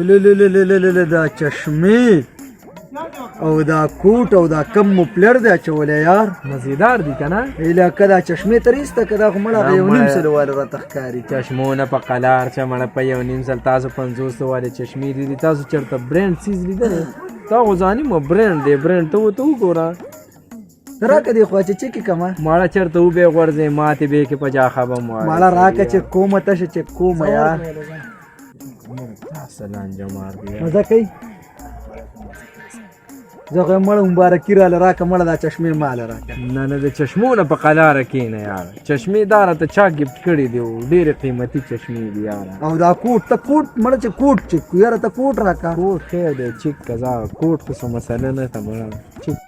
له دا چشمې او دا کوټ او دا کم مپلر دی اچولی یار مزیدار دي که نه لکه دا چشمې تر ایسته که دا خو مړه هغه 1.5 سل واله راته ښکاري چشمونه په قلار چې مړه په 1.5 سل تاسو 50 والې چشمې دي تاسو چېرته برینډ څیز لیدلی تا خو ځاني مو برینډ دی برینډ ته ورته وګوره راکه دی خو چې چکې کمه ماړه چېرته وبې غورځې ماتې بې کې په جا خبه ماړه راکه چې کومه تشه چې کومه یار سلام جمار دی مزه کوي زه خو مړه مبارکي راله راکه مړه دا چشمې ماله راکه نه د چشمونه په قلاره کښېنه یار چشمې دا راته چا ګفټ کړي دي ډېرې قیمتي چشمې دي یاره او دا کوټ ته کوټ مړه چې کوټ چک یاره ته کوټ راکه کوټ خیر دی چک کزا کوټ خو څه مسله نه ته مړه چک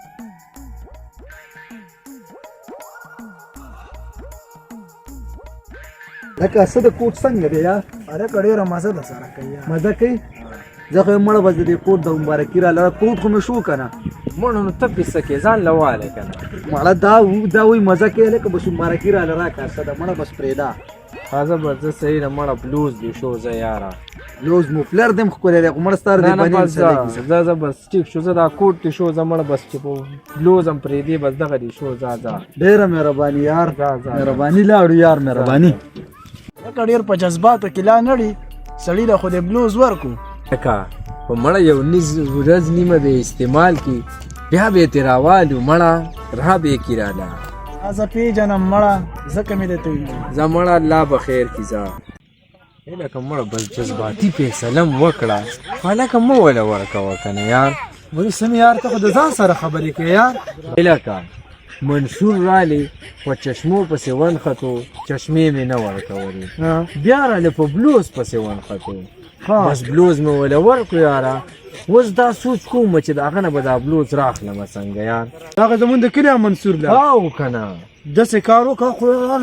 لکه څه د کوټ څنګه دی یار هلکه ډېره مزه ده سره کوي مزه کوي زه خو یې مړه بس د دې کوټ د مبارکي راله کوټ خو مې شو که نه مړه نو ته پیسه کې ځان له والی که نه مړه دا وایي مزه کوي هلکه بس مبارکي راله راکړه څه ده مړه بس پرېږده ښځه به زه صحیح ده مړه بلوز دې شو زه یاره لوز مفلر دې هم ښکلی دی خو مړه ستا د بنین زه بس ټیک شو زه دا کوټ دې شو زه مړه بس چې په بلوز هم پرېږدې بس دغه دې شو ځه ډېره مهرباني یار مهرباني لاړو یار مهرباني لکه ډېر په جذباتو کې لا نړي سړي له خو د بلوز ورکو لکه په مړه یو ورځ نیمه به استعمال کړي بیا به یې ترې راوالو مړه را به یې کړي راله زه پېژنم مړه ځکه مې درته ویلي زه مړه الله به خیر کړي ځه لکه مړه بس جذباتي فیصله م وکړه هلکه مه وله ورکوه که نه یار ولې سمې یار ته خو د ځان سره خبرې کوې یار لکه منشور رالی په چشمو پسې ونښتو چشمې مې نه ورکولې بیا رالی په بلوز پسې ونښتو بس بلوز مې وله ورکړو یاره اوس دا سوچ کوم چې د هغه نه به دا بلوز راخلمه څنګه یار هغه زمونږ د کلي منصور له او که نه داسې کار وکړه خو هر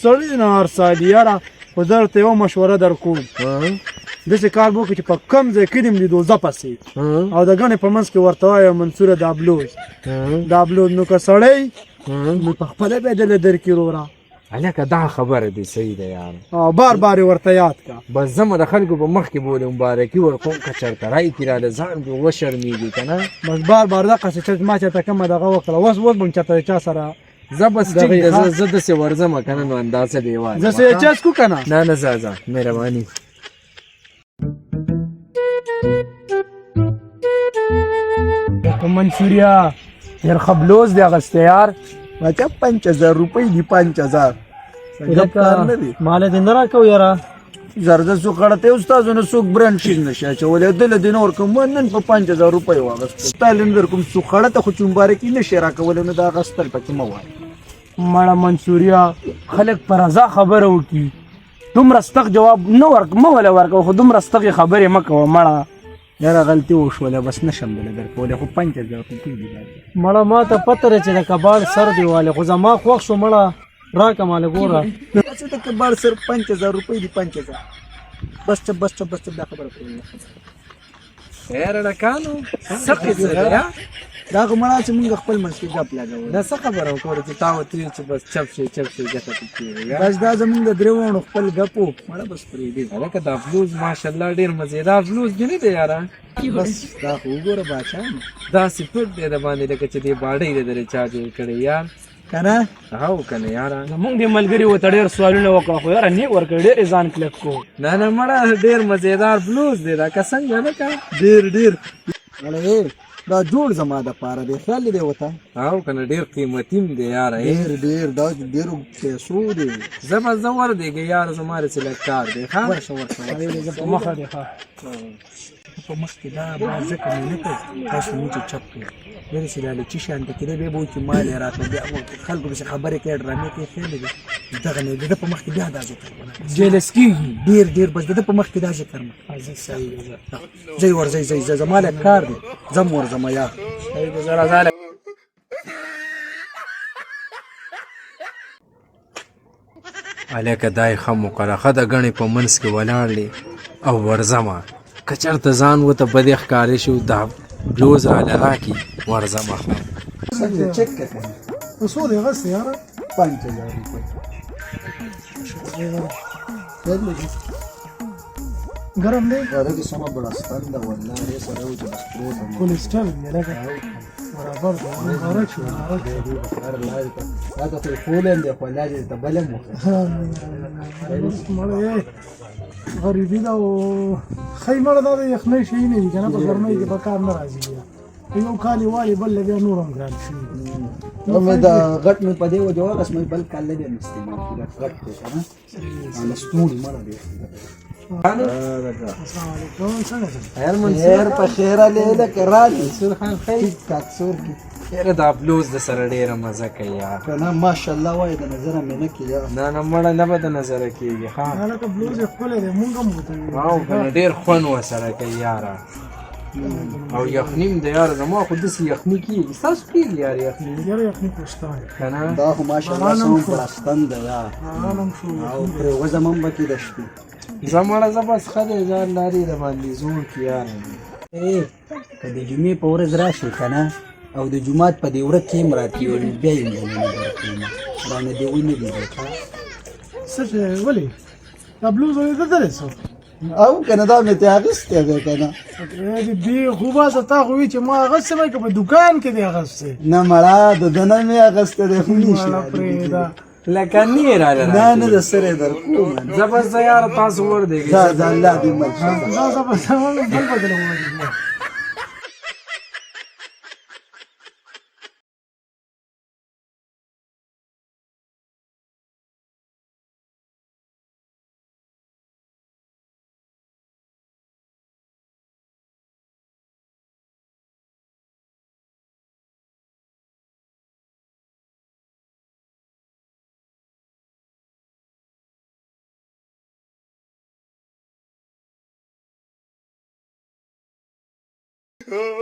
سړی نه هر سالي یاره خو زه درته یوه مشوره در کوم داسې کار به وکړو چې په کم ځای کلي م لیدو زه پسې او د ګڼې په منځ کې ورته وایه منصوره دا بلوز نو که سړی نو په خپله به یې دله درکړي وروره هلکه دا خبره دی صحیح ده یار بار بار یې ورته یاد کا بس زه د خلکو په مخ کې بولې مبارکي ورکوم که چېرته رایې راله ځان به وشرمېږي که نه بس بار دقسې چې ما چېرته کومه دغه وکړه اوس به م چېرته د چا سره زه بس ټیک ده زه داسې ورځمه که نه نو اندازه دې وایم زه څه یې چسکو که نه نه ځه مهرباني منشوریا ډېر ښه بلوز دی اغوستی یار بچه 5000 روپۍ دي 5000 ګپ کار نه دی ماله دې نه راکوو یاره زرده څوک غړته یو ستاسو نه څوک برانډ شي نشي اچولی دله دې نه ورکوم نن په 5000 روپۍ واغېستو ستا لنډ درکوم څوک خړته خو چې مبارکي نشي راکولی نو د اغوستل پکې مه وایه مړه منصوریا خلک په رضا خبره وکړي دومره ستغ جواب نه مه وله ورکوه خو دومره ستغې خبرې مه کوه مړه یاره غلطي وشوله بس نشم دله درکولی خو 5000 روپۍ دي مړه ما ته پته دی چې د کباړ سر دی والې خو زما خوښ شو مړه راکه ماله ګوره څه د کباړ سر 5000 روپۍ دي 5000 بس دا خبره کوي خیر ډکانو څه قصه ده دا خو مړه چې مونږ خپل منځ کې ګپ لګوو دا څه خبره وکړه چې تا ورته ویل چې بس چپ شي ګټه پکې کېږي بس دا زمونږ د درې واړو خپل ګپ و مړه بس پرېږدي هلکه دا بلوز ماشاءالله ډېر مزېدار بلوز دې نه دی یاره بس دا خو وګوره باچا داسې پټ دی د باندې لکه چې دې باډۍ دې درې چا جوړ کړی یار که نه هو که نه یاره زمونږ دې ملګري ورته ډېر سوالونه وکړه خو یاره نیک ورکړه ډېر یې ځان کلک کو نه مړه ډېر مزېدار بلوز دی دا که څنګه نه که ډېر دا جوړ زما دپاره دی خیال دې ورته او که نه ډېر قیمتي م دی یاره ډېر دا ډېرو پیسو دی زه بس زه وردېږې یاره زما رسې لږ کار دی ښه ورشه په مخه دی ښه په مخ کې دا باز ځکه مې نه کوي تاسو مو چې چپ کړئ بیا داسې لالچي شانته کېدی بیا به وایي چې مال یې راکړه بیا خلکو پسې خبرې کوي ډرامې کوي خیال دی دغه نه د ده په مخ کې بیا دا ذکر جیلس کېږي ډېر بس د ده په مخ کې دا ذکر مه ځئ ورځئ زما لږ کار دی ځم ورځمه یا هلکه دا یې ښه مقرخه د ګڼې په منځ کې ولاړ دی او ورځمه که چېرته ځان ورته بدې ښکارې شو دا بلوز راله راکړي ورځمه څنګه چک کړه څو دی اغوستی یاره 5000 روپۍ ګرم دی غره کې سمه بړستان ده والله ډېر سره و چې بس پروت یم. کولیسټرول دی لکه برابر دی غرق شو غرق شو. هر لارې ته دا ته خو یې فولم دی خو لارې ته بل هم وکړه. مړی غریبي ده او ښی مړه دا د یخنۍ شی نه دي که نه په ګرمۍ کې په کار نه راځي بیا یو کال یې والي بل له بیا نور هم ګران شوي مې دا غټ مې په دې وجه واغس مې بل کال بیا مې استعمال کړي غټ دی که نه هغه ستوري مړه دی. السلام علیکم څنګه ده خیر په خیر علیه که رالي سرخان خیر ټیک ټاک سور کې یاره دا بلوز د سره ډېره مزه کوي یار. که نه ماشاءالله وایي د نظره مې نه کېږي. نه مړه نه به د نظره کېږي ښه هلکه بلوز یې ښکلی دی مونږ هم ورته او که نه ډېر خوند ورسره کوي یاره. او یخني م د یاره زما خو داسې یخني کېږي ستاسو کېږي یار یخني یاره یخني خو شته که نه دا خو ماشاءالله سم بړستن ده یار حران هم شو او پرې وزم هم به کې د شپې. زه مړه زه بس ښه دی ځان لارې د باندې زور کې یاره. که د جمعې په ورځ راشي که نه او د جومات په دې ورځ کې هم راکېږي بیا یې مننه درکوم رانه دې ونه لیدل څه شی ولې دا بلوز اورېدلی څه او که نه دا مې ترې اخیستی دی که نه بې خوبه زه تا خو وي چې ما اخیستی مې که په دوکان کې دی اخیستی نه مړه د ده نه مې اخیستی دی خو نه شي مړه پرېږده لکه نه راله نه نه د سره درکوم زه بس زه یاره تاسو وردېږئ دا د الله دې مل شي زه به سمه بل بدله ووایم Oh,